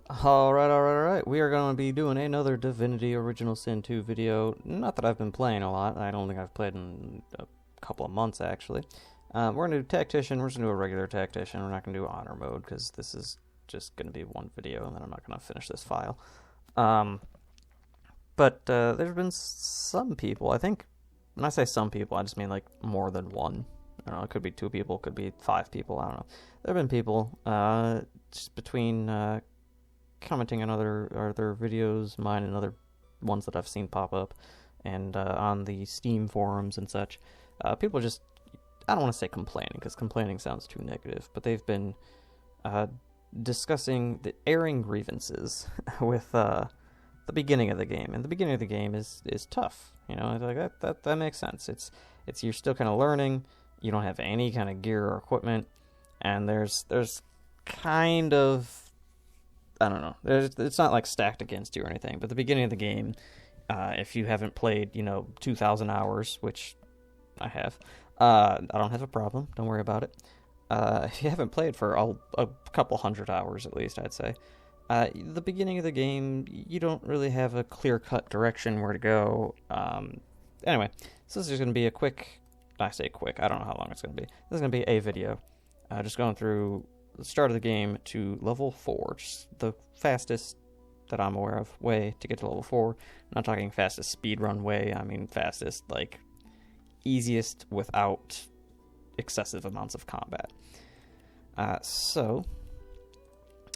Alright. We are going to be doing another Divinity Original Sin 2 video. Not that I've been playing a lot. I don't think I've played in a couple of months, actually. We're going to do Tactician. We're just going to do a regular Tactician. We're not going to do Honor Mode, because this is just going to be one video, and then I'm not going to finish this file. But there's been some people, I think, when I say some people, I just mean like more than one. I don't know, it could be 2 people, it could be 5 people, I don't know. There have been people, just between commenting on other videos, mine and other ones that I've seen pop up, and on the Steam forums and such. People just, I don't want to say complaining, because complaining sounds too negative, but they've been discussing the airing grievances with the beginning of the game. And the beginning of the game is tough, you know, like that makes sense. It's you're still kind of learning, you don't have any kind of gear or equipment, and there's kind of, I don't know, it's not like stacked against you or anything, but the beginning of the game, if you haven't played, 2,000 hours, which I have, I don't have a problem, don't worry about it. If you haven't played for a couple hundred hours at least, I'd say, the beginning of the game, you don't really have a clear-cut direction where to go. Anyway, so this is going to be a quick, I say quick, I don't know how long it's going to be. This is going to be a video, just going through the start of the game to level 4, just the fastest that I'm aware of way to get to level 4. I'm not talking fastest speedrun way, I mean fastest, like, easiest without excessive amounts of combat.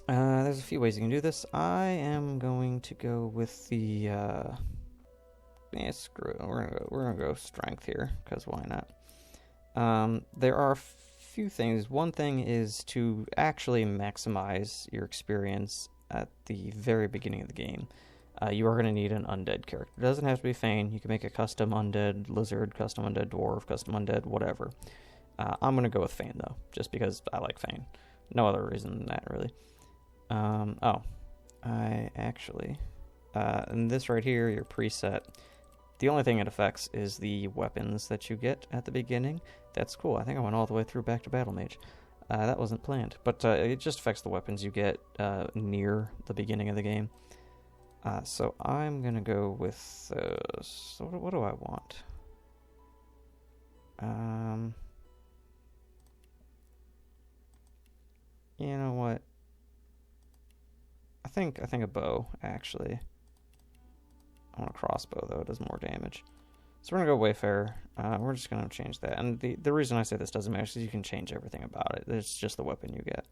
There's a few ways you can do this. I am going to go with the, screw it, we're gonna go strength here, because why not? There are few things. One thing is to actually maximize your experience at the very beginning of the game. You are going to need an undead character. It doesn't have to be Fane. You can make a custom undead lizard, custom undead dwarf, custom undead whatever. I'm going to go with Fane though, just because I like Fane. No other reason than that really. I actually, and this right here, your preset, the only thing it affects is the weapons that you get at the beginning. That's cool. I think I went all the way through back to Battle Mage. That wasn't planned. But it just affects the weapons you get near the beginning of the game. So I'm going to go with... so what do I want? You know what? I think a bow, actually. I want a crossbow, though. It does more damage. So we're going to go Wayfarer. We're just going to change that. And the reason I say this doesn't matter is you can change everything about it. It's just the weapon you get.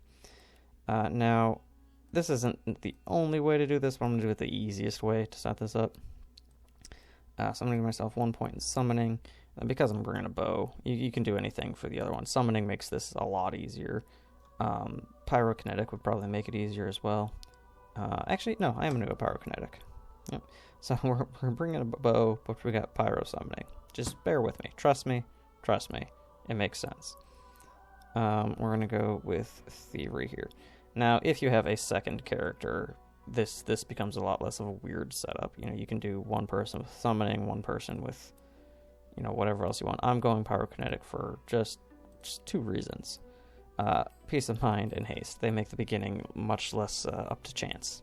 Now, this isn't the only way to do this, but I'm going to do it the easiest way to set this up. So I'm going to give myself 1 point in summoning. And because I'm bringing a bow, you can do anything for the other one. Summoning makes this a lot easier. Pyrokinetic would probably make it easier as well. Actually, no, I am going to go Pyrokinetic. Yep. So we're bringing a bow, but we got pyro summoning. Just bear with me. Trust me. It makes sense. We're going to go with Thievery here. Now, if you have a second character, this becomes a lot less of a weird setup. You can do one person with summoning, one person with, whatever else you want. I'm going Pyrokinetic for just 2 reasons. Peace of mind and haste. They make the beginning much less up to chance.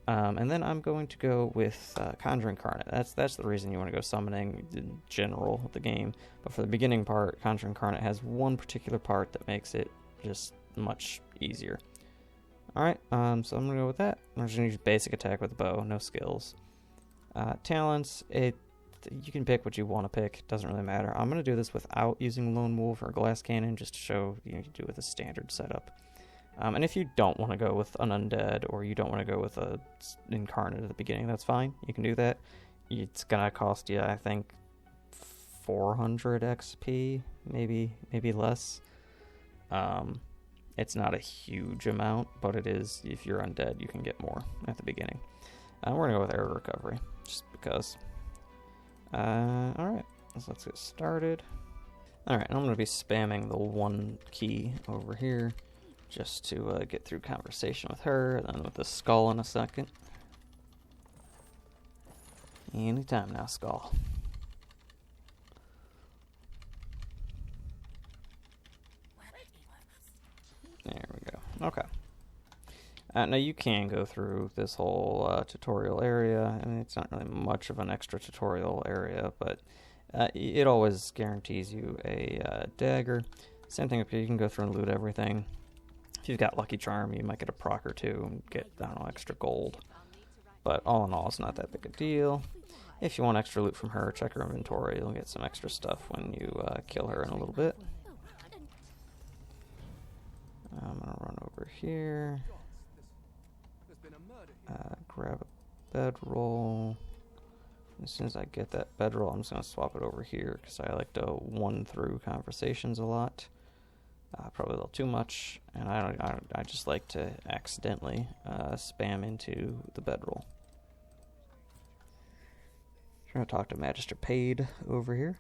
And then I'm going to go with Conjure Incarnate. That's the reason you want to go summoning in general with the game. But for the beginning part, Conjure Incarnate has one particular part that makes it just much easier. Alright, so I'm going to go with that. I'm just going to use basic attack with the bow, no skills. Talents, you can pick what you want to pick. It doesn't really matter. I'm going to do this without using Lone Wolf or Glass Cannon, just to show you can do it with a standard setup. And if you don't want to go with an undead, or you don't want to go with a incarnate at the beginning, that's fine. You can do that. It's gonna cost you, I think, 400 XP, maybe less. It's not a huge amount, but it is. If you're undead, you can get more at the beginning. We're gonna go with Error Recovery, just because. All right, so let's get started. All right, I'm gonna be spamming the 1 key over here, just to get through conversation with her, and then with the skull in a second. Anytime now, skull. There we go. Okay. Now you can go through this whole tutorial area. I mean, it's not really much of an extra tutorial area, but it always guarantees you a dagger. Same thing up here, you can go through and loot everything. If you've got Lucky Charm, you might get a proc or two and get, I don't know, extra gold. But all in all, it's not that big a deal. If you want extra loot from her, check her inventory. You'll get some extra stuff when you kill her in a little bit. I'm going to run over here. Grab a bedroll. As soon as I get that bedroll, I'm just going to swap it over here because I like to one through conversations a lot. Probably a little too much, and I just like to accidentally spam into the bedroll. Trying to talk to Magister Paid over here.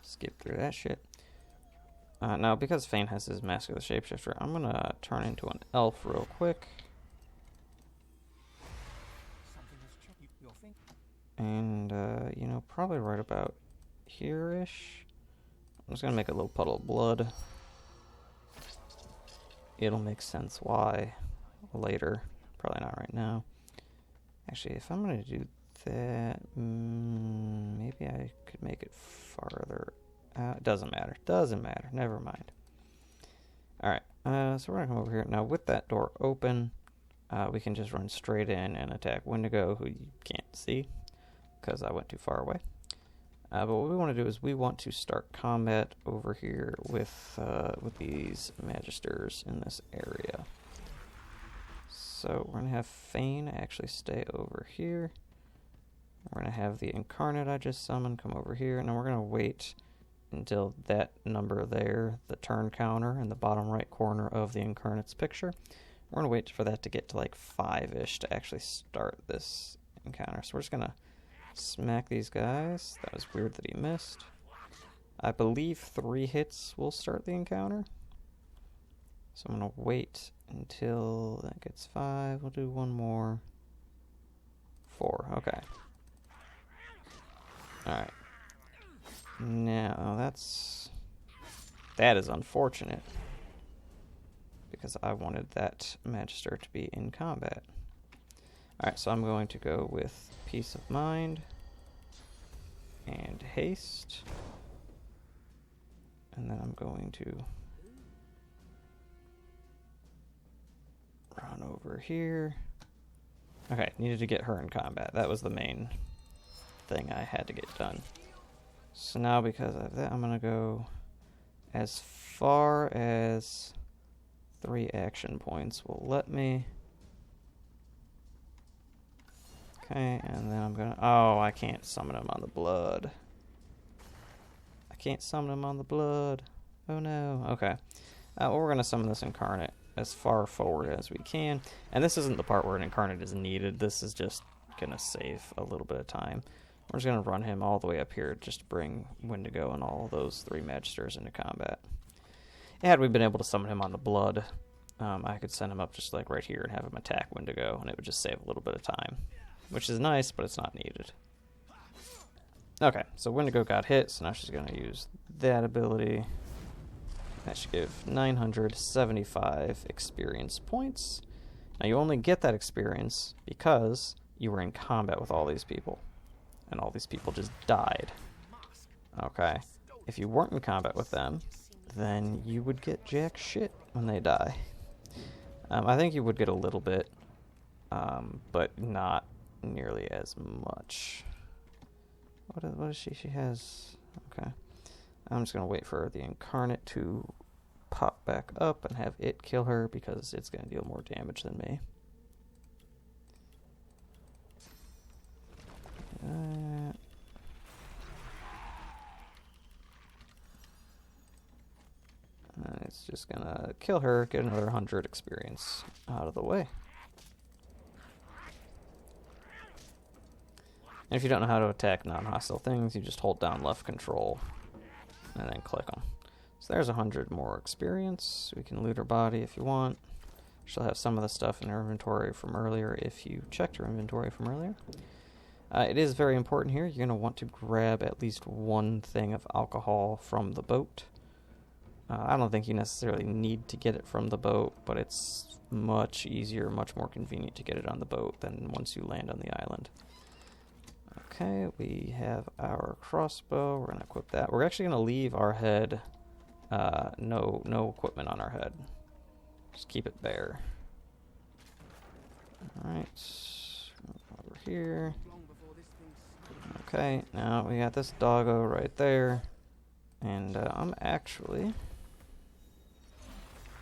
Skip through that shit. Now, because Fane has his Mask of the Shapeshifter, I'm going to turn into an elf real quick. And, you know, probably right about here-ish. I'm just going to make a little puddle of blood. It'll make sense why later. Probably not right now. Actually, if I'm going to do that, maybe I could make it farther out. Doesn't matter. Doesn't matter. Never mind. Alright, so we're going to come over here. Now, with that door open, we can just run straight in and attack Wendigo, who you can't see because I went too far away. But what we want to do is we want to start combat over here with these magisters in this area. So we're going to have Fane actually stay over here. We're going to have the Incarnate I just summoned come over here, and then we're going to wait until that number there, the turn counter in the bottom right corner of the Incarnate's picture. We're going to wait for that to get to like 5-ish to actually start this encounter. So we're just going to smack these guys. That was weird that he missed. I believe 3 hits will start the encounter. So I'm going to wait until that gets 5. We'll do one more. 4. Okay. Alright. Now, that is unfortunate. Because I wanted that Magister to be in combat. Alright, so I'm going to go with Peace of Mind and Haste. And then I'm going to run over here. Okay, needed to get her in combat. That was the main thing I had to get done. So now because of that, I'm going to go as far as 3 action points will let me. Okay, and then I'm going to... Oh, I can't summon him on the blood. I can't summon him on the blood. Oh no. Okay. Well, we're going to summon this Incarnate as far forward as we can. And this isn't the part where an Incarnate is needed. This is just going to save a little bit of time. We're just going to run him all the way up here just to bring Wendigo and all those 3 Magisters into combat. Had we been able to summon him on the blood, I could send him up just like right here and have him attack Wendigo, and it would just save a little bit of time. Which is nice, but it's not needed. Okay, so Wendigo got hit, so now she's going to use that ability. That should give 975 experience points. Now you only get that experience because you were in combat with all these people. And all these people just died. Okay. If you weren't in combat with them, then you would get jack shit when they die. I think you would get a little bit, but not nearly as much. What is she? She has... Okay. I'm just going to wait for the Incarnate to pop back up and have it kill her because it's going to deal more damage than me. And it's just going to kill her, get another 100 experience out of the way. And if you don't know how to attack non-hostile things, you just hold down left control and then click them. So there's 100 more experience. We can loot her body if you want. She'll have some of the stuff in her inventory from earlier if you checked her inventory from earlier. It is very important here. You're going to want to grab at least 1 thing of alcohol from the boat. I don't think you necessarily need to get it from the boat, but it's much easier, much more convenient to get it on the boat than once you land on the island. Okay, we have our crossbow. We're going to equip that. We're actually going to leave our head, no equipment on our head. Just keep it bare. Alright, over here. Okay, now we got this doggo right there. And I'm actually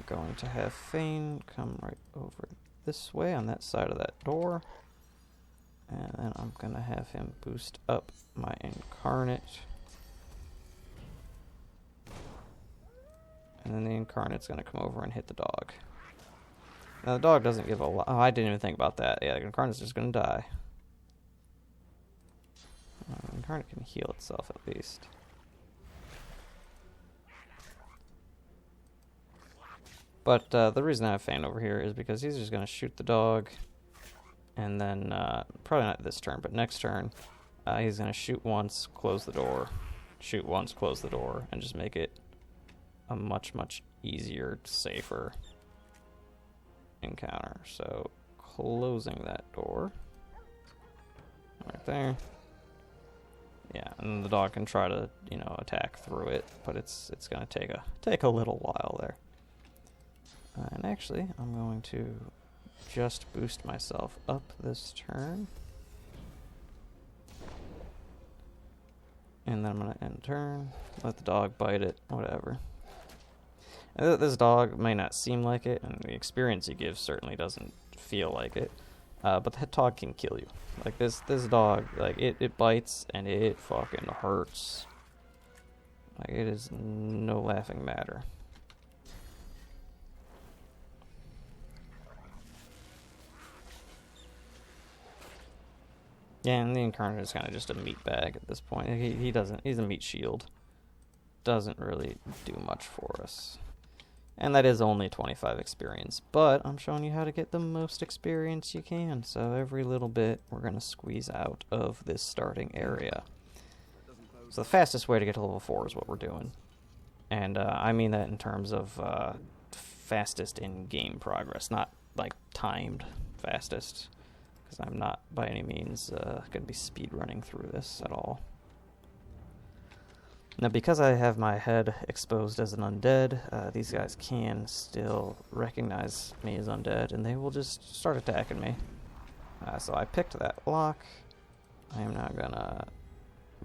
going to have Fane come right over this way on that side of that door. And then I'm going to have him boost up my Incarnate. And then the Incarnate's going to come over and hit the dog. Now the dog doesn't give a lot. Oh, I didn't even think about that. Yeah, the Incarnate's just going to die. The Incarnate can heal itself at least. But the reason I have Fane over here is because he's just going to shoot the dog. And then, probably not this turn, but next turn, he's going to shoot once, close the door. Shoot once, close the door, and just make it a much, much easier, safer encounter. So, closing that door. Right there. Yeah, and the dog can try to, attack through it, but it's going to take a little while there. And actually, I'm going to just boost myself up this turn. And then I'm going to end turn, let the dog bite it, whatever. And this dog may not seem like it, and the experience he gives certainly doesn't feel like it. But that dog can kill you. Like this dog, like it bites and it fucking hurts. Like it is no laughing matter. Yeah, and the Incarnate is kind of just a meat bag at this point. He's a meat shield. Doesn't really do much for us. And that is only 25 experience, but I'm showing you how to get the most experience you can. So every little bit we're going to squeeze out of this starting area. So the fastest way to get to level 4 is what we're doing. And I mean that in terms of fastest in-game progress, not like timed fastest. Because I'm not by any means going to be speedrunning through this at all. Now, because I have my head exposed as an undead, these guys can still recognize me as undead, and they will just start attacking me. So I picked that lock. I am now going to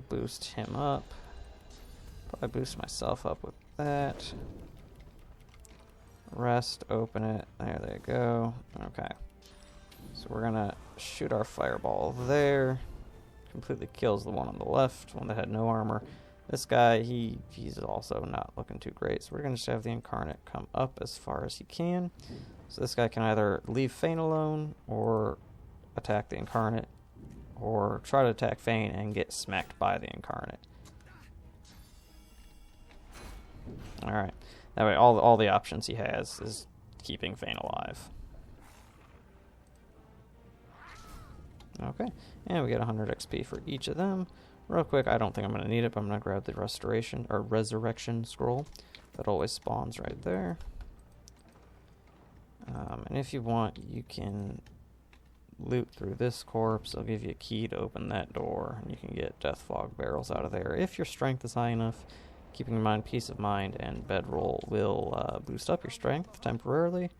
boost him up. Probably boost myself up with that. Rest, open it. There they go. Okay. So we're going to shoot our fireball there. Completely kills the one on the left, one that had no armor. This guy, he's also not looking too great. So we're going to just have the Incarnate come up as far as he can. So this guy can either leave Fane alone or attack the Incarnate, or try to attack Fane and get smacked by the Incarnate. Alright. That way all the options he has is keeping Fane alive. Okay, and we get 100 XP for each of them. Real quick, I don't think I'm going to need it, but I'm going to grab the resurrection scroll. That always spawns right there. And if you want, you can loot through this corpse. I'll give you a key to open that door, and you can get death fog barrels out of there. If your strength is high enough, keeping in mind peace of mind and bedroll will boost up your strength temporarily.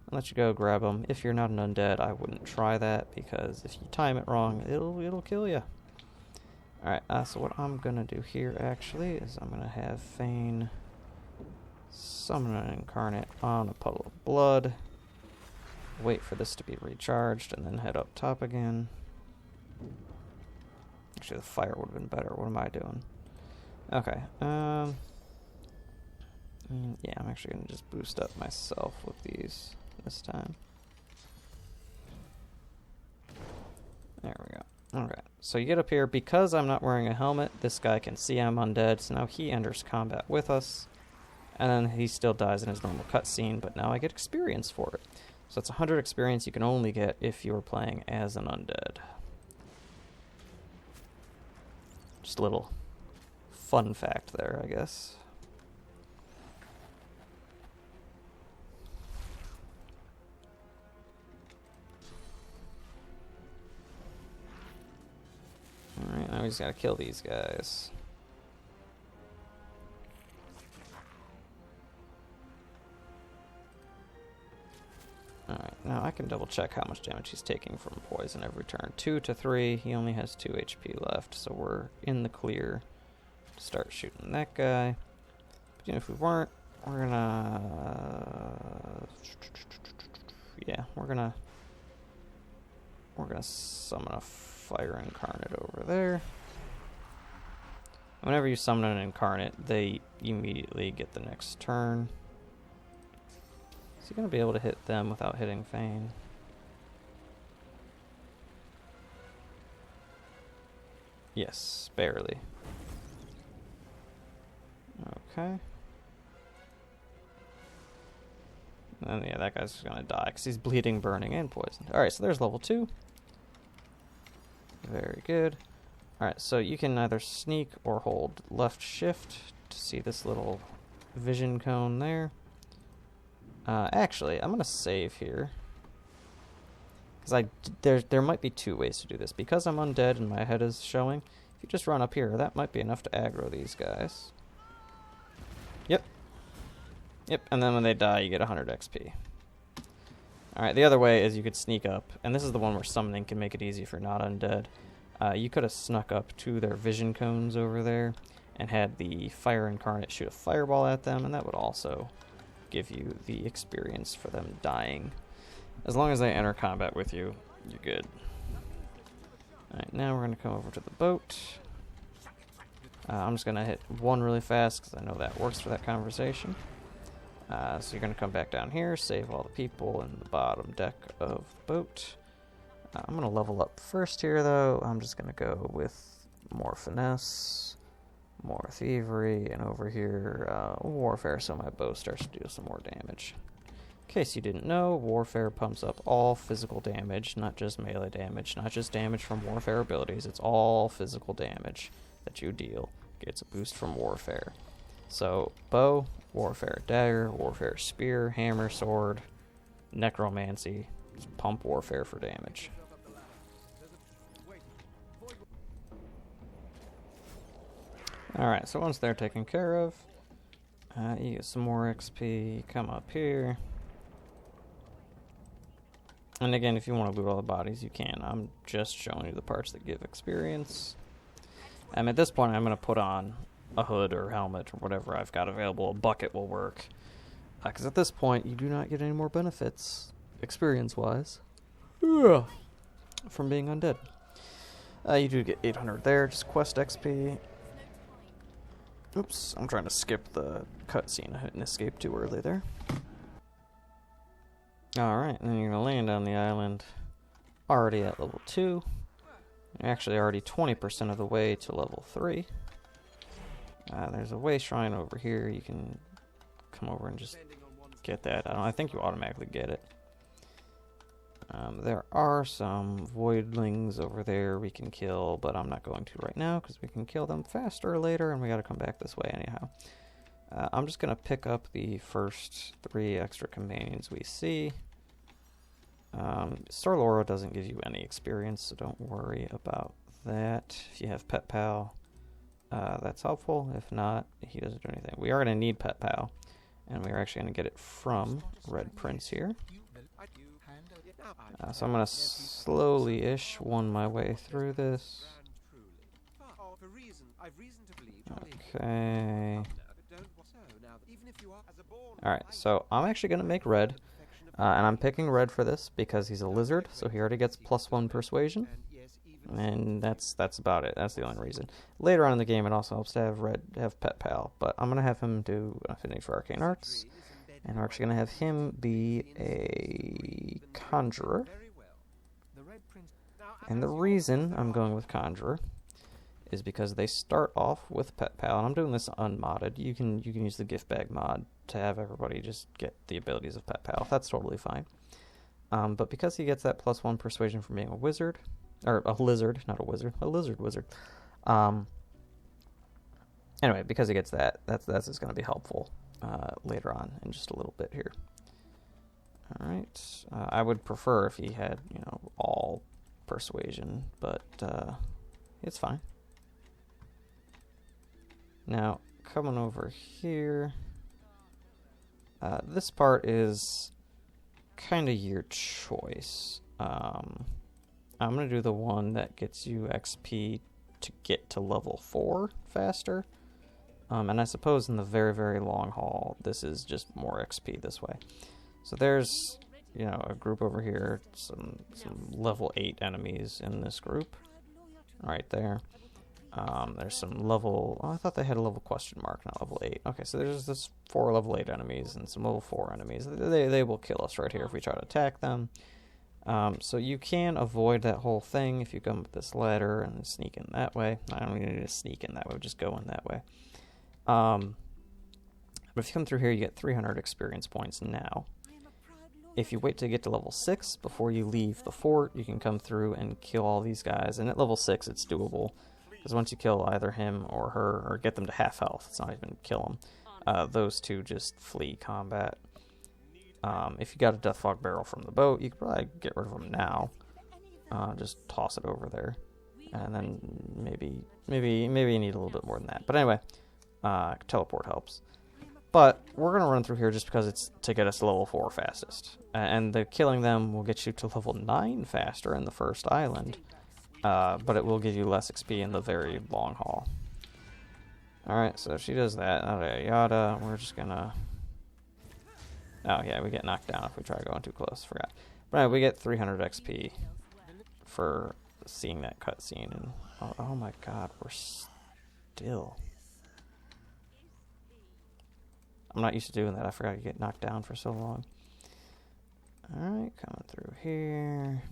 And let you go grab them. If you're not an undead, I wouldn't try that, because if you time it wrong, it'll kill you. Alright, so what I'm gonna do here actually is I'm gonna have Fane summon an Incarnate on a puddle of blood. Wait for this to be recharged and then head up top again. Actually, the fire would have been better. What am I doing? Okay, yeah, I'm actually gonna just boost up myself with these this time. There we go. Okay, so you get up here. Because I'm not wearing a helmet, this guy can see I'm undead, so now he enters combat with us. And then he still dies in his normal cutscene, but now I get experience for it. So it's 100 experience you can only get if you're playing as an undead. Just a little fun fact there, I guess. we just gotta kill these guys. Alright, now I can double check how much damage he's taking from poison every turn. 2 to 3, he only has 2 HP left, so we're in the clear to start shooting that guy. But even if we weren't, we're gonna... yeah, we're gonna summon a fire incarnate over there. Whenever you summon an incarnate, they immediately get the next turn. Is he going to be able to hit them without hitting Fane? Yes, barely. Okay. And then, yeah, that guy's going to die because he's bleeding, burning, and poisoned. Alright, so there's level 2. Very good. Alright, so you can either sneak or hold left shift to see this little vision cone there. Actually, I'm going to save here. Because there might be 2 ways to do this. Because I'm undead and my head is showing, if you just run up here, that might be enough to aggro these guys. Yep. Yep, and then when they die, you get 100 XP. Alright, the other way is you could sneak up, and this is the one where summoning can make it easy for not undead. You could have snuck up to their vision cones over there and had the fire incarnate shoot a fireball at them, and that would also give you the experience for them dying. As long as they enter combat with you, you're good. Alright, now we're going to come over to the boat. I'm just going to hit 1 really fast because I know that works for that conversation. So you're going to come back down here, save all the people in the bottom deck of the boat. I'm going to level up first here, though. I'm just going to go with more finesse, more thievery, and over here, warfare, so my bow starts to do some more damage. In case you didn't know, warfare pumps up all physical damage, not just melee damage, not just damage from warfare abilities. It's all physical damage that you deal gets a boost from warfare. So, bow, warfare dagger, warfare spear, hammer, sword, necromancy. Just pump warfare for damage. Alright, so once they're taken care of, you get some more XP, come up here. And again, if you want to loot all the bodies, you can. I'm just showing you the parts that give experience. At this point, I'm going to put on a hood or helmet or whatever I've got available. A bucket will work. Because at this point, you do not get any more benefits, experience-wise, from being undead. You do get 800 there, just quest XP. Oops, I'm trying to skip the cutscene. I didn't escape too early there. Alright, and then you're going to land on the island already at level 2. You're actually already 20% of the way to level 3. There's a way shrine over here. You can come over and just get that. I think you automatically get it. There are some voidlings over there we can kill, but I'm not going to right now because we can kill them faster later, and we got to come back this way anyhow. I'm just going to pick up the first 3 extra companions we see. Star Laura doesn't give you any experience, so don't worry about that. If you have Pet Pal, that's helpful. If not, he doesn't do anything. We are going to need Pet Pal, and we're actually going to get it from Red Prince here. So I'm going to slowly-ish one my way through this. Okay. Alright, so I'm actually going to make red. And I'm picking red for this because he's a lizard, so he already gets +1 persuasion. And that's about it. That's the only reason. Later on in the game, it also helps to have Pet Pal, but I'm going to have him do Affinity for Arcane Arts. And we're actually going to have him be a Conjurer. And the reason I'm going with Conjurer is because they start off with Pet Pal, and I'm doing this unmodded. You can use the gift bag mod to have everybody just get the abilities of Pet Pal. That's totally fine. But because he gets that +1 persuasion from being a wizard, or a lizard, not a wizard, a lizard wizard. Anyway, because he gets that, that's just going to be helpful later on in just a little bit here. All right, I would prefer if he had all persuasion, but it's fine. Now, coming over here, this part is kind of your choice. I'm going to do the one that gets you XP to get to level 4 faster. And I suppose in the very, very long haul, this is just more XP this way. So there's, you know, a group over here, some level 8 enemies in this group, right there. There's some level, oh, I thought they had a level question mark, not level 8. Okay, so there's this 4 level 8 enemies and some level 4 enemies. They will kill us right here if we try to attack them. So you can avoid that whole thing if you come up this ladder and sneak in that way. I don't even need to sneak in that way, just go in that way. But if you come through here, you get 300 experience points now. If you wait to get to level 6 before you leave the fort, you can come through and kill all these guys. And at level 6, it's doable. Because once you kill either him or her, or get them to half health, it's not even kill them, those two just flee combat. If you got a Deathfog barrel from the boat, you could probably get rid of them now. Just toss it over there. And then maybe you need a little bit more than that. But anyway, teleport helps. But we're going to run through here just because it's to get us to level 4 fastest. And the killing them will get you to level 9 faster in the first island. But it will give you less XP in the very long haul. Alright, so she does that. Yada yada. We're just gonna... Oh yeah, we get knocked down if we try going too close. Forgot. But anyway, we get 300 XP for seeing that cutscene. And oh my god, we're still... I'm not used to doing that. I forgot you get knocked down for so long. Alright, coming through here.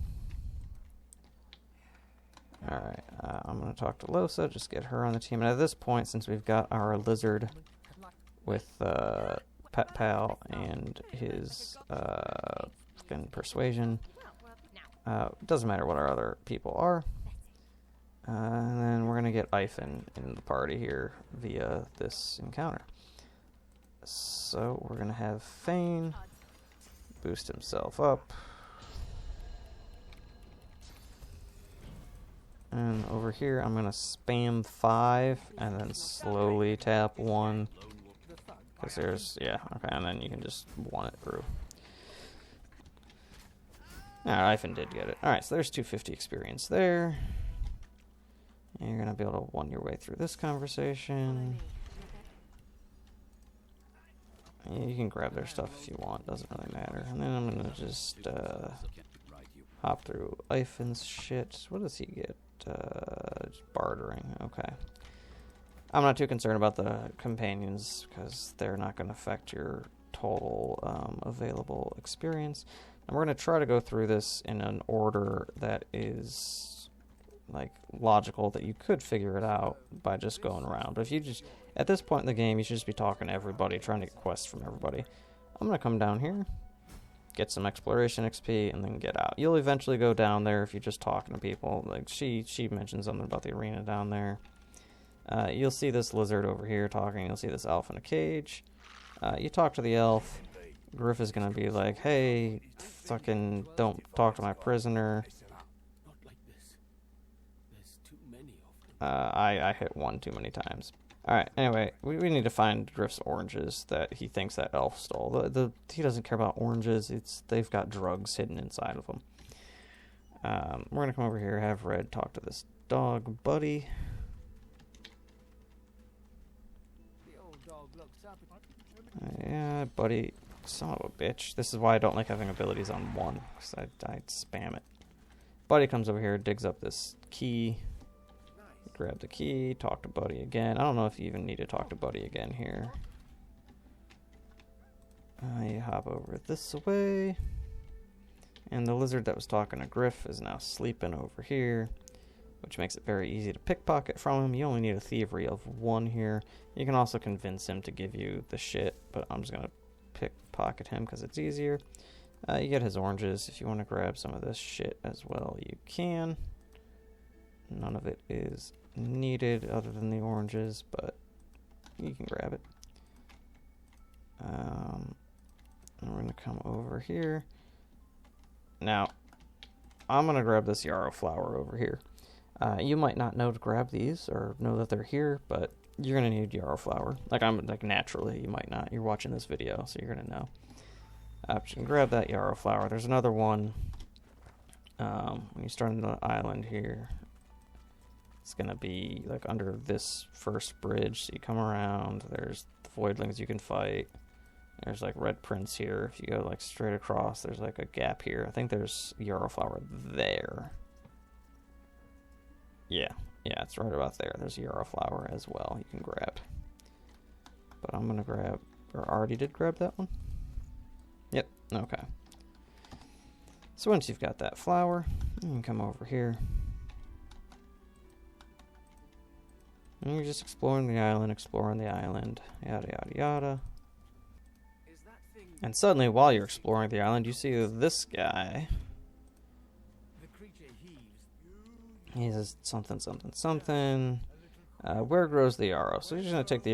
Alright, I'm going to talk to Losa, just get her on the team. And at this point, since we've got our lizard with Pet Pal and his fucking persuasion, doesn't matter what our other people are. And then we're going to get Ivan in the party here via this encounter. So we're going to have Fane boost himself up. And over here, I'm going to spam 5 and then slowly tap 1. Because there's, yeah, okay, and then you can just one it through. Alright, Ivan did get it. Alright, so there's 250 experience there. And you're going to be able to one your way through this conversation. Yeah, you can grab their stuff if you want, doesn't really matter. And then I'm going to just hop through Ivan's shit. What does he get? Just bartering. Okay. I'm not too concerned about the companions because they're not going to affect your total available experience. And we're going to try to go through this in an order that is like logical, that you could figure it out by just going around. But if you just, at this point in the game, you should just be talking to everybody, trying to get quests from everybody. I'm going to come down here, get some exploration XP, and then get out. You'll eventually go down there if you're just talking to people. Like she mentioned something about the arena down there. You'll see this lizard over here talking. You'll see this elf in a cage. You talk to the elf. Griff is going to be like, hey, fucking don't talk to my prisoner. I hit 1 too many times. Alright, anyway, we need to find Griff's oranges that he thinks that elf stole. He doesn't care about oranges. They've got drugs hidden inside of them. We're going to come over here, have Red talk to this dog, Buddy. Yeah, Buddy, son of a bitch. This is why I don't like having abilities on 1, because I spam it. Buddy comes over here, digs up this key. Grab the key, talk to Buddy again. I don't know if you even need to talk to Buddy again here. You hop over this way. And the lizard that was talking to Griff is now sleeping over here, which makes it very easy to pickpocket from him. You only need a thievery of 1 here. You can also convince him to give you the shit, but I'm just going to pickpocket him because it's easier. You get his oranges. If you want to grab some of this shit as well, you can. None of it is needed other than the oranges, but you can grab it. And we're going to come over here. Now, I'm going to grab this yarrow flower over here. You might not know to grab these or know that they're here, but you're going to need yarrow flower. Like naturally, you might not. You're watching this video, so you're going to know. But you can grab that yarrow flower. There's another one. When you start on the island here, it's going to be like under this first bridge. So you come around, there's the voidlings you can fight. There's like red prints here. If you go like straight across, there's like a gap here. I think there's yarrow flower there. Yeah, it's right about there. There's yarrow flower as well you can grab. But I'm going to grab, or already did grab that one? Yep, okay. So once you've got that flower, you can come over here. And you're just exploring the island, yada yada yada. And suddenly, while you're exploring the island, you see this guy. He says something, something, something. Where grows the yarrow? So you're just going to take the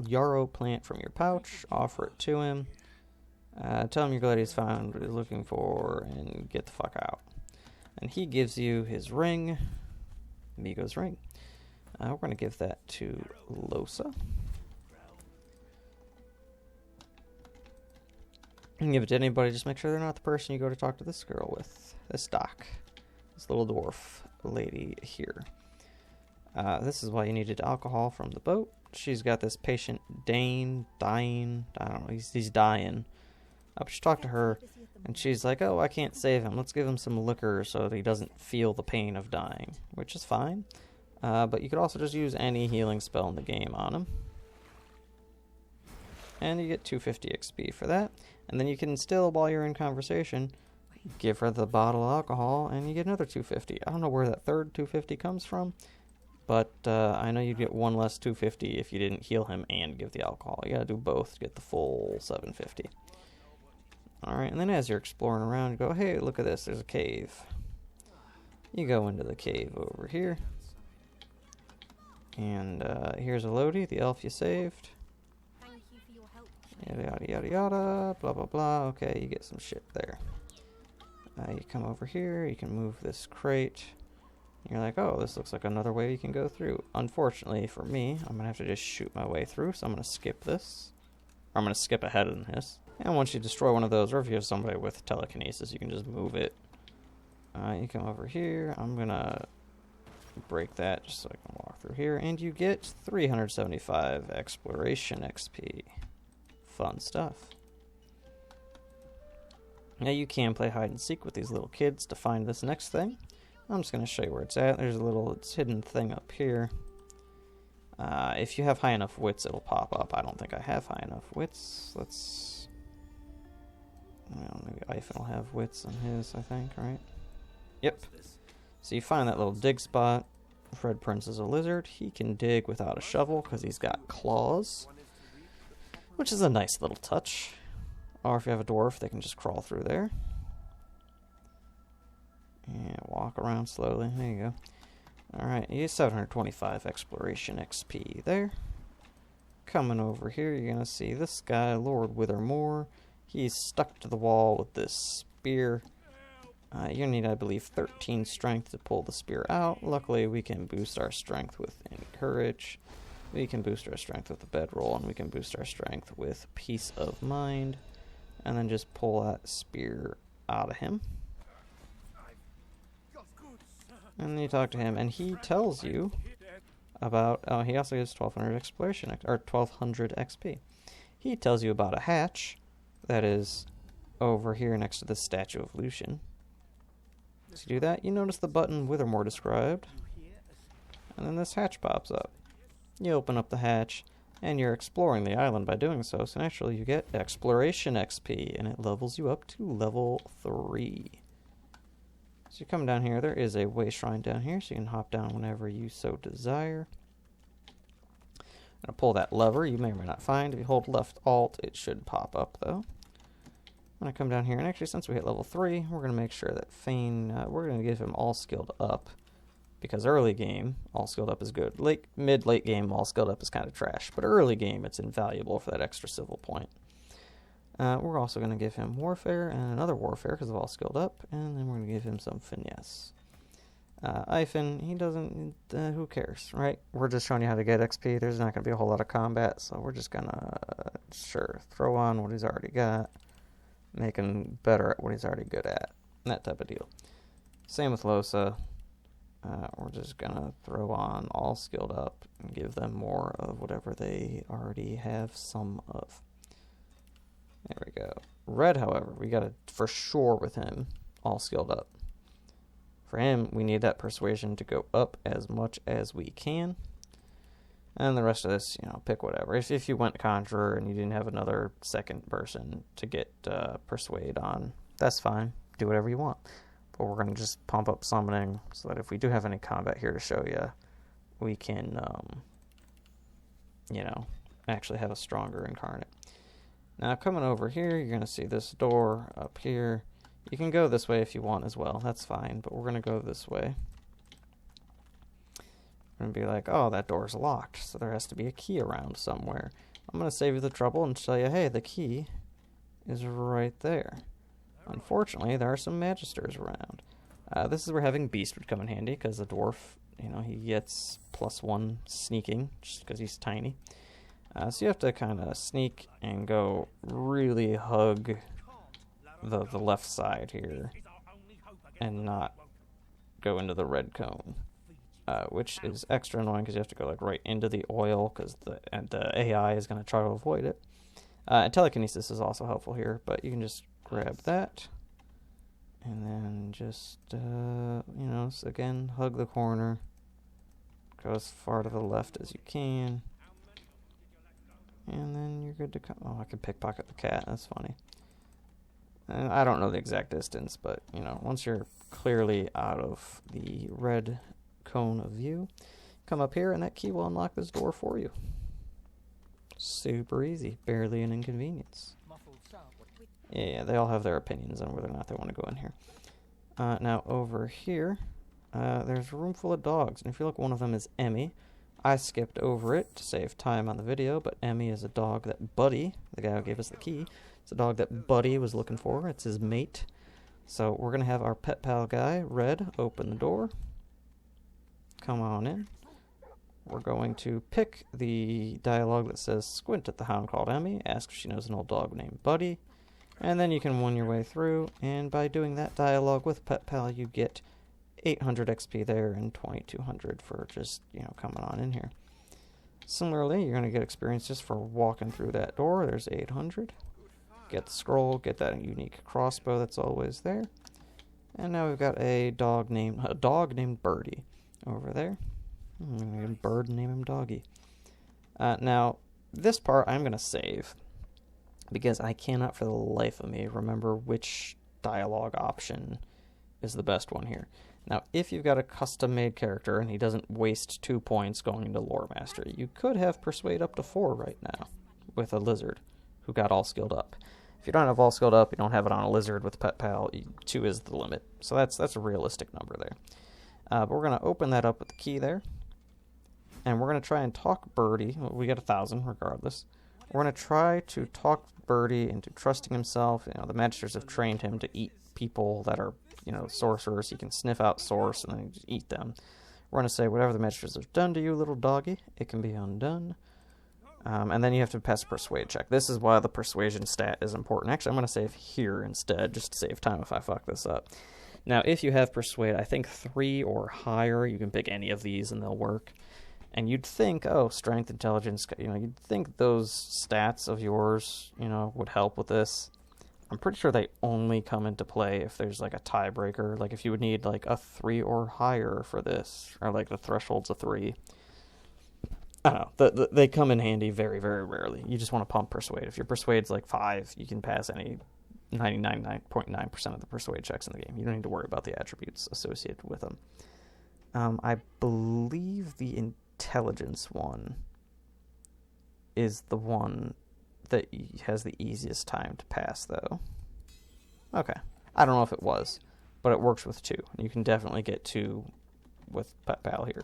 yarrow plant from your pouch, offer it to him. Tell him you're glad he's found what he's looking for, and get the fuck out. And he gives you his ring, Migo's ring. We're going to give that to Losa. You can give it to anybody, just make sure they're not the person you go to talk to this girl with. This doc. This little dwarf lady here. This is why you needed alcohol from the boat. She's got this patient dying. I don't know, he's dying. But you talk to her, and she's like, oh, I can't save him. Let's give him some liquor so that he doesn't feel the pain of dying, which is fine. But you could also just use any healing spell in the game on him. And you get 250 XP for that. And then you can still, while you're in conversation, give her the bottle of alcohol, and you get another 250. I don't know where that third 250 comes from, but I know you'd get one less 250 if you didn't heal him and give the alcohol. You gotta do both to get the full 750. Alright, and then as you're exploring around, you go, hey, look at this, there's a cave. You go into the cave over here. And here's a Lodi, the elf you saved. Yada yada yada yada, blah blah blah. Okay, you get some shit there. You come over here, you can move this crate. You're like, oh, this looks like another way you can go through. Unfortunately for me, I'm gonna have to just shoot my way through, so I'm gonna skip this. Or I'm gonna skip ahead in this. And once you destroy one of those, or if you have somebody with telekinesis, you can just move it. You come over here, I'm gonna break that just so I can walk through here, and you get 375 exploration XP. Fun stuff. Now you can play hide and seek with these little kids to find this next thing. I'm just going to show you where it's at. There's a little hidden thing up here. If you have high enough wits, it'll pop up. I don't think I have high enough wits. Let's... Well, maybe Ivan will have wits on his, I think, right? Yep. So you find that little dig spot. Fred Prince is a lizard. He can dig without a shovel because he's got claws, which is a nice little touch. Or if you have a dwarf, they can just crawl through there. And walk around slowly. There you go. Alright, you get 725 exploration XP there. Coming over here, you're going to see this guy, Lord Withermore. He's stuck to the wall with this spear. You need, I believe, 13 strength to pull the spear out. Luckily, we can boost our strength with Encourage. We can boost our strength with the bedroll, and we can boost our strength with Peace of Mind. And then just pull that spear out of him. And then you talk to him, and he tells you about... Oh, he also gives 1200 exploration, or 1200 XP. He tells you about a hatch that is over here next to the statue of Lucian. So you do that, you notice the button Withermore described, and then this hatch pops up. You open up the hatch, and you're exploring the island by doing so, so naturally you get exploration XP, and it levels you up to level 3. So you come down here, there is a way shrine down here, so you can hop down whenever you so desire. I'm going to pull that lever, you may or may not find. If you hold left alt, it should pop up though. I'm going to come down here, and actually since we hit level 3, we're going to make sure that Fane, we're going to give him all skilled up. Because early game, all skilled up is good. Mid-late game, all skilled up is kind of trash. But early game, it's invaluable for that extra civil point. We're also going to give him Warfare and another Warfare because of all skilled up. And then we're going to give him some Finesse. Iphon, he doesn't, who cares, right? We're just showing you how to get XP. There's not going to be a whole lot of combat, so we're just going to, sure, throw on what he's already got, make him better at what he's already good at, that type of deal. Same with Losa. We're just going to throw on all skilled up and give them more of whatever they already have some of. There we go. Red, however, we got to, for sure with him, all skilled up. For him, we need that persuasion to go up as much as we can. And the rest of this, you know, pick whatever. If you went Conjurer and you didn't have another second person to get Persuade on, that's fine. Do whatever you want. But we're going to just pump up Summoning so that if we do have any combat here to show you, we can, you know, actually have a stronger Incarnate. Now, coming over here, you're going to see this door up here. You can go this way if you want as well. That's fine, but we're going to go this way. We're going to be like, oh, that door's locked, so there has to be a key around somewhere. I'm going to save you the trouble and tell you, hey, the key is right there. Unfortunately, there are some magisters around. This is where having Beast would come in handy, because the dwarf, you know, he gets +1 sneaking, just because he's tiny. So you have to kind of sneak and go really hug the left side here and not go into the red cone, which is extra annoying because you have to go like right into the oil because the AI is going to try to avoid it. And telekinesis is also helpful here, but you can just grab that and then just you know, so again, hug the corner, go as far to the left as you can, and then you're good to come. Oh, I can pickpocket the cat. That's funny. And I don't know the exact distance, but, you know, once you're clearly out of the red cone of view, come up here and that key will unlock this door for you. Super easy. Barely an inconvenience. Yeah, they all have their opinions on whether or not they want to go in here. Now, over here, there's a room full of dogs. And if you look, one of them is Emmy. I skipped over it to save time on the video, but Emmy is a dog that Buddy, the guy who gave us the key, it's a dog that Buddy was looking for. It's his mate. So we're going to have our pet pal guy, Red, open the door. Come on in. We're going to pick the dialogue that says, squint at the hound called Emmy, ask if she knows an old dog named Buddy. And then you can win your way through, and by doing that dialogue with pet pal, you get 800 XP there and 2200 for just, you know, coming on in here. Similarly, you're going to get experience just for walking through that door. There's 800. Get the scroll, get that unique crossbow that's always there. And now we've got a dog named Birdie over there. Bird, name him Doggy. Now, this part I'm going to save because I cannot for the life of me remember which dialogue option is the best one here. Now, if you've got a custom-made character and he doesn't waste 2 points going into Lore Mastery, you could have Persuade up to 4 right now with a lizard who got all skilled up. If you don't have all skilled up, you don't have it on a lizard with Pet Pal, 2 is the limit. So that's a realistic number there. But we're going to open that up with the key there. And we're going to try and talk Birdie. We get 1,000 regardless. We're going to try to talk Birdie into trusting himself. You know, the magisters have trained him to eat people that are, you know, sorcerers. He can sniff out source and then just eat them. We're going to say, whatever the magisters have done to you, little doggy, it can be undone. And then you have to pass a persuade check. This is why the persuasion stat is important. Actually, I'm going to save here instead, just to save time if I fuck this up. Now, if you have persuade, I think 3 or higher, you can pick any of these and they'll work. And you'd think, oh, strength, intelligence, you know, you'd think those stats of yours, you know, would help with this. I'm pretty sure they only come into play if there's like a tiebreaker. Like if you would need like a 3 or higher for this, or like the threshold's a 3. I don't know. They come in handy very, very rarely. You just want to pump persuade. If your persuade's like 5, you can pass any 99.9% of the persuade checks in the game. You don't need to worry about the attributes associated with them. I believe the intelligence one is the one that has the easiest time to pass, though. Okay. I don't know if it was, but it works with 2. And you can definitely get 2 with Pet Pal here.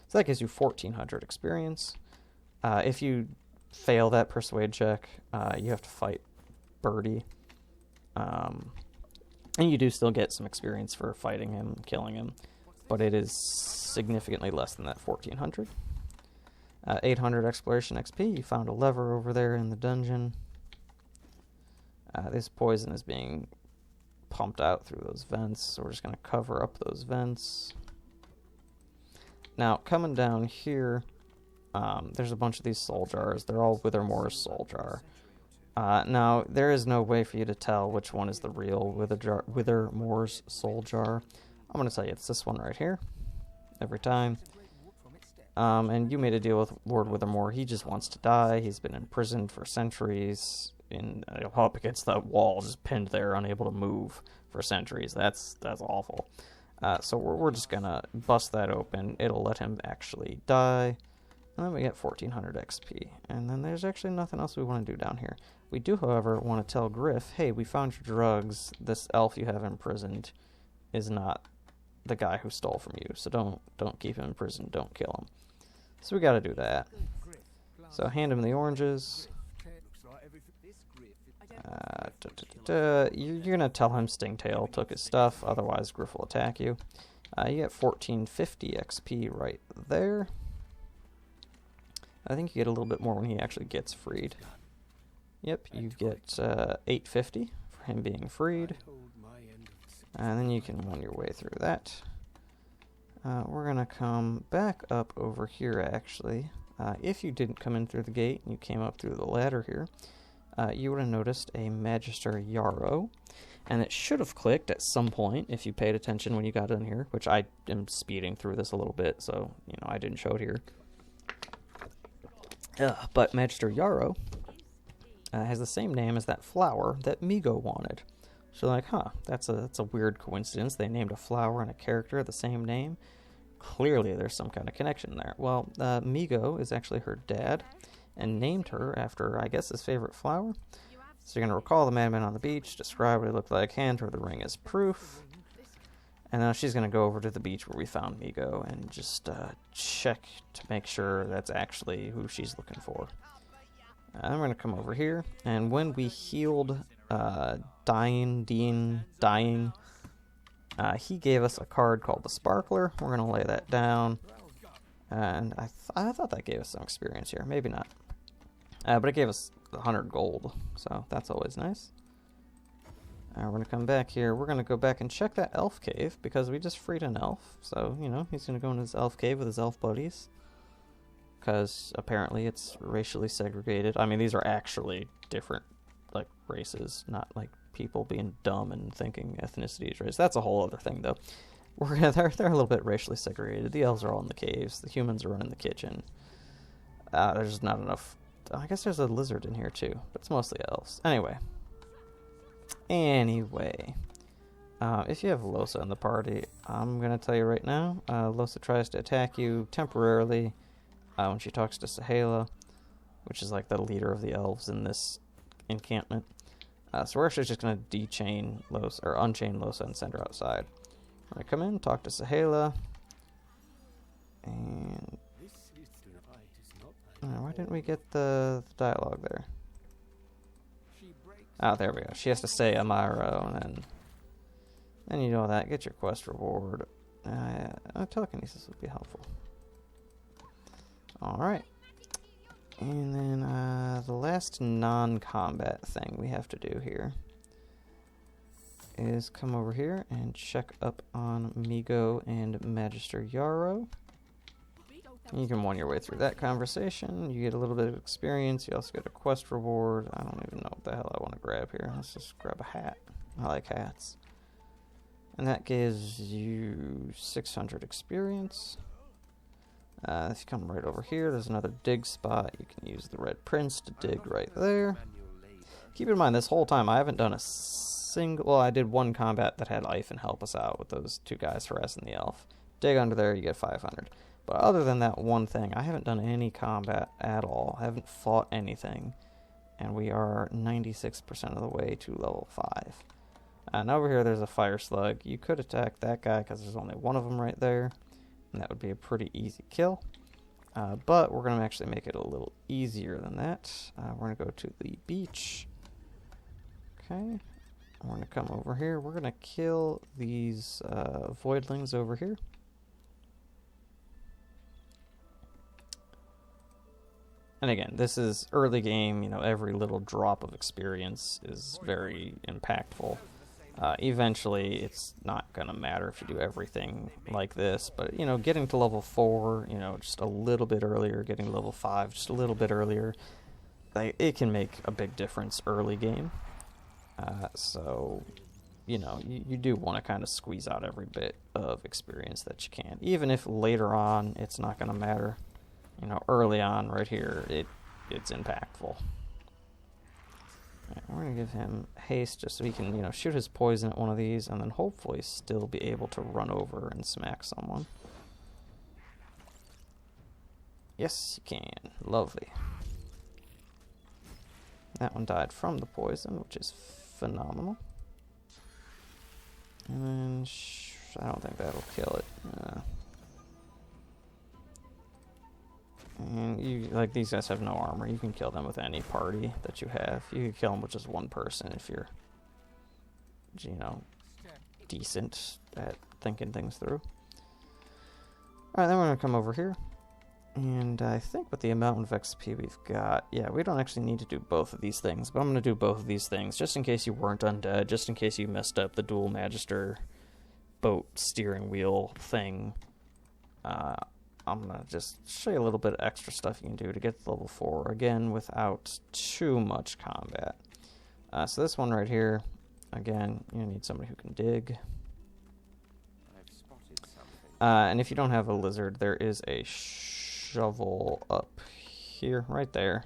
So that gives you 1,400 experience. If you fail that persuade check, you have to fight Birdie. And you do still get some experience for fighting him, killing him. but it is significantly less than that 1400. 800 exploration XP. You found a lever over there in the dungeon. This poison is being pumped out through those vents, so we're just going to cover up those vents. Now, coming down here, there's a bunch of these soul jars. They're all Withermore's soul jar. Now, there is no way for you to tell which one is the real Withermore's soul jar. I'm going to tell you it's this one right here, every time. And you made a deal with Lord Withermore. He just wants to die. He's been imprisoned for centuries, up against that wall, just pinned there, unable to move for centuries. That's awful. So we're just gonna bust that open. It'll let him actually die, and then we get 1400 XP. And then there's actually nothing else we want to do down here. We do, however, want to tell Griff, hey, we found your drugs. This elf you have imprisoned is not the guy who stole from you, so don't keep him in prison. Don't kill him. So we got to do that. So hand him the oranges. You're going to tell him Stingtail took his stuff, otherwise Griff will attack you. You get 1450 XP right there. I think you get a little bit more when he actually gets freed. Yep, you get 850 for him being freed. And then you can run your way through that. We're going to come back up over here, actually. If you didn't come in through the gate and you came up through the ladder here, you would have noticed a Magister Yarrow, and it should have clicked at some point if you paid attention when you got in here, which I am speeding through this a little bit, so, I didn't show it here. But Magister Yarrow has the same name as that flower that Migo wanted. So like, that's a weird coincidence. They named a flower and a character the same name. Clearly there's some kind of connection there. Well, Migo is actually her dad, and named her after, I guess, his favorite flower. So you're going to recall the madman on the beach, describe what he looked like, hand her the ring as proof. And now she's going to go over to the beach where we found Migo and just check to make sure that's actually who she's looking for. I'm going to come over here, and when we healed Dying, he gave us a card called the Sparkler. We're going to lay that down. And I thought that gave us some experience here. Maybe not. But it gave us 100 gold, so that's always nice. We're going to come back here. We're going to go back and check that elf cave, because we just freed an elf. So, he's going to go in his elf cave with his elf buddies. Because apparently it's racially segregated. I mean, these are actually different, races, not, people being dumb and thinking ethnicity is race. That's a whole other thing, though. They're a little bit racially segregated. The elves are all in the caves. The humans are running the kitchen. There's just not enough. I guess there's a lizard in here too, but it's mostly elves. Anyway, if you have Losa in the party, I'm gonna tell you right now. Losa tries to attack you temporarily when she talks to Sahala, which is the leader of the elves in this encampment. So we're actually just gonna unchain Losa and send her outside. We're going to come in, talk to Sahala, and why didn't we get the dialogue there? Oh, there we go. She has to say Amaro, and then you know that. Get your quest reward. Telekinesis would be helpful. Alright. And then the last non-combat thing we have to do here is come over here and check up on Migo and Magister Yarrow. You can won your way through that conversation. You get a little bit of experience. You also get a quest reward. I don't even know what the hell I want to grab here. Let's just grab a hat. I like hats. And that gives you 600 experience. If you come right over here, there's another dig spot. You can use the Red Prince to dig right there. Keep in mind, this whole time I haven't done a well, I did one combat that had Ife and help us out with those two guys harassing the elf. Dig under there, you get 500. But other than that one thing, I haven't done any combat at all. I haven't fought anything. And we are 96% of the way to level 5. And over here there's a fire slug. You could attack that guy because there's only one of them right there. And that would be a pretty easy kill. But we're going to actually make it a little easier than that. We're going to go to the beach. Okay. We're going to come over here. We're going to kill these voidlings over here. And again, this is early game, you know, every little drop of experience is very impactful. Eventually, it's not going to matter if you do everything like this, but, you know, getting to level 4, you know, just a little bit earlier, getting to level 5 just a little bit earlier, it can make a big difference early game. So, you know, you do want to kind of squeeze out every bit of experience that you can, even if later on it's not going to matter. You know, early on, right here, it's impactful. Right, we're going to give him haste just so he can, you know, shoot his poison at one of these and then hopefully still be able to run over and smack someone. Yes, you can. Lovely. That one died from the poison, which is phenomenal. And then, I don't think that'll kill it. And you, like, these guys have no armor. You can kill them with any party that you have. You can kill them with just one person if you're, you know, decent at thinking things through. Alright, then we're going to come over here. And I think with the amount of XP we've got, yeah, we don't actually need to do both of these things, but I'm going to do both of these things just in case you weren't undead, just in case you messed up the dual magister boat steering wheel thing. I'm going to just show you a little bit of extra stuff you can do to get to level 4, again, without too much combat. So this one right here, again, you need somebody who can dig. And if you don't have a lizard, there is a shovel up here, right there.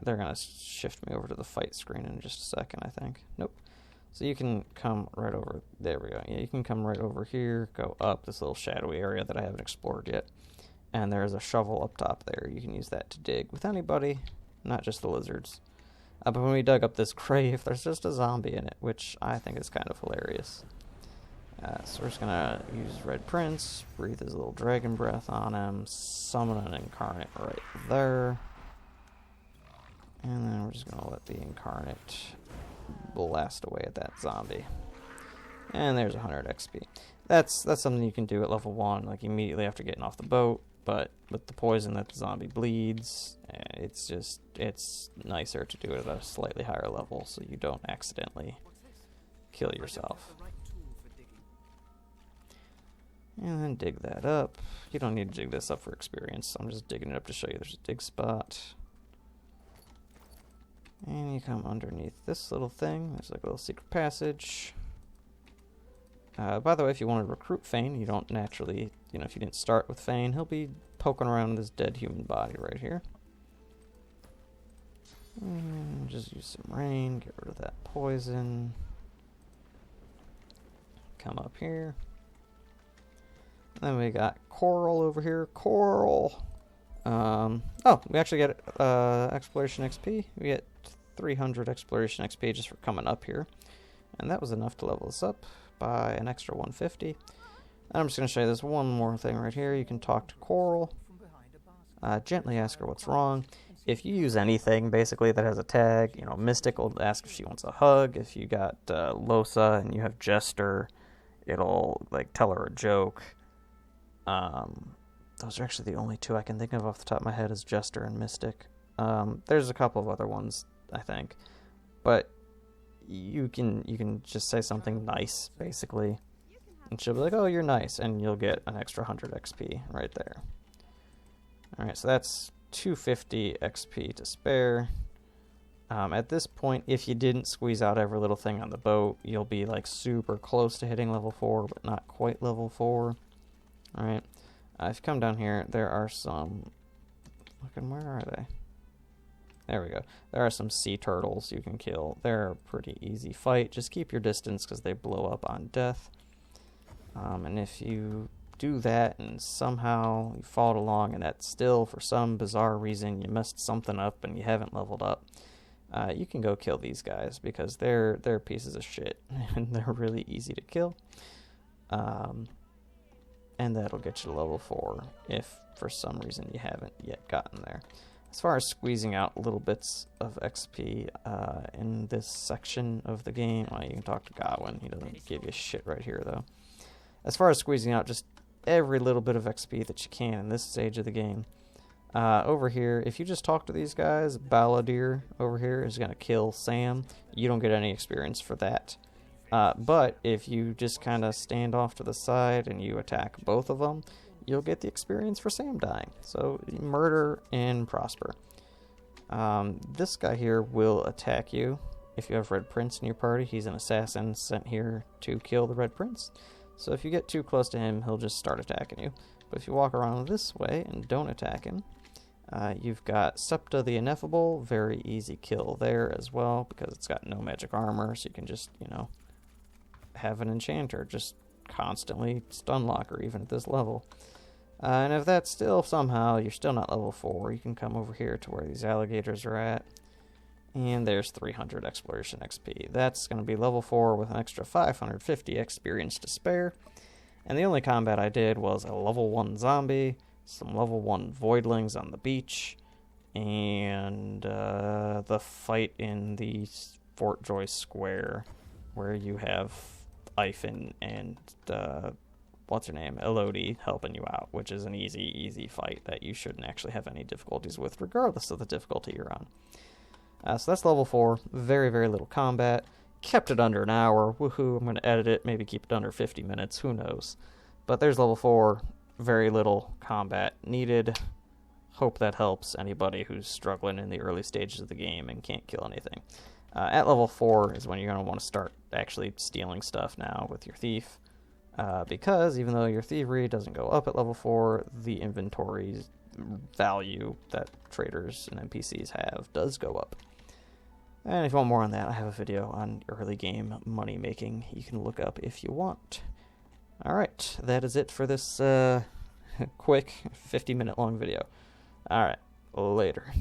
They're going to shift me over to the fight screen in just a second, I think. Nope. So you can come right over, there we go. Yeah, you can come right over here, go up this little shadowy area that I haven't explored yet. And there's a shovel up top there. You can use that to dig with anybody, not just the lizards. But when we dug up this grave, there's just a zombie in it, which I think is kind of hilarious. So we're just going to use Red Prince, breathe his little dragon breath on him, summon an incarnate right there. And then we're just going to let the incarnate blast away at that zombie. And there's 100 XP. That's something you can do at level 1, like immediately after getting off the boat, but with the poison that the zombie bleeds, it's nicer to do it at a slightly higher level so you don't accidentally kill yourself. And then dig that up. You don't need to dig this up for experience. I'm just digging it up to show you there's a dig spot. And you come underneath this little thing. There's like a little secret passage. By the way, if you want to recruit Fane, you don't naturally, you know, if you didn't start with Fane, he'll be poking around this dead human body right here. And just use some rain, get rid of that poison. Come up here. Then we got Coral over here. Coral! Oh, we actually get Exploration XP. We get 300 Exploration XP just for coming up here. And that was enough to level us up by an extra 150. And I'm just going to show you this one more thing right here. You can talk to Coral. Gently ask her what's wrong. If you use anything, basically, that has a tag, you know, Mystic will ask if she wants a hug. If you got Losa and you have Jester, it'll, like, tell her a joke. Those are actually the only two I can think of off the top of my head is Jester and Mystic. There's a couple of other ones, I think. But you can just say something nice, basically. And she'll be like, oh, you're nice. And you'll get an extra 100 XP right there. Alright, so that's 250 XP to spare. At this point, if you didn't squeeze out every little thing on the boat, you'll be like super close to hitting level 4, but not quite level 4. Alright, if you come down here, there are some... where are they? There we go. There are some sea turtles you can kill. They're a pretty easy fight. Just keep your distance because they blow up on death. And if you do that and somehow you followed along and that still, for some bizarre reason, you messed something up and you haven't leveled up, you can go kill these guys because they're pieces of shit and they're really easy to kill. And that'll get you to level 4 if for some reason you haven't yet gotten there. As far as squeezing out little bits of XP in this section of the game, well, you can talk to Godwin. He doesn't give you shit right here, though. As far as squeezing out just every little bit of XP that you can in this stage of the game, Over here, if you just talk to these guys, Balladeer over here is going to kill Sam. You don't get any experience for that. But if you just kind of stand off to the side and you attack both of them, you'll get the experience for Sam dying. So murder and prosper. This guy here will attack you. If you have Red Prince in your party, he's an assassin sent here to kill the Red Prince. So if you get too close to him, he'll just start attacking you. But if you walk around this way and don't attack him, you've got Septa the Ineffable, very easy kill there as well, because it's got no magic armor, so you can just, you know, have an enchanter just constantly stun lock her, even at this level. And if that's still somehow, you're still not level 4, you can come over here to where these alligators are at, and there's 300 exploration XP. That's going to be level 4 with an extra 550 experience to spare. And the only combat I did was a level 1 zombie, some level 1 voidlings on the beach, and the fight in the Fort Joyce Square, where you have Ifen and, what's her name, Elodie helping you out, which is an easy fight that you shouldn't actually have any difficulties with, regardless of the difficulty you're on. So that's level 4, very little combat. Kept it under an hour, woohoo, I'm going to edit it, maybe keep it under 50 minutes, who knows. But there's level 4, very little combat needed. Hope that helps anybody who's struggling in the early stages of the game and can't kill anything. At level 4 is when you're going to want to start actually stealing stuff now with your thief. Because even though your thievery doesn't go up at level 4, the inventory value that traders and NPCs have does go up. And if you want more on that, I have a video on early game money making you can look up if you want. Alright, that is it for this quick 50-minute long video. Alright, later.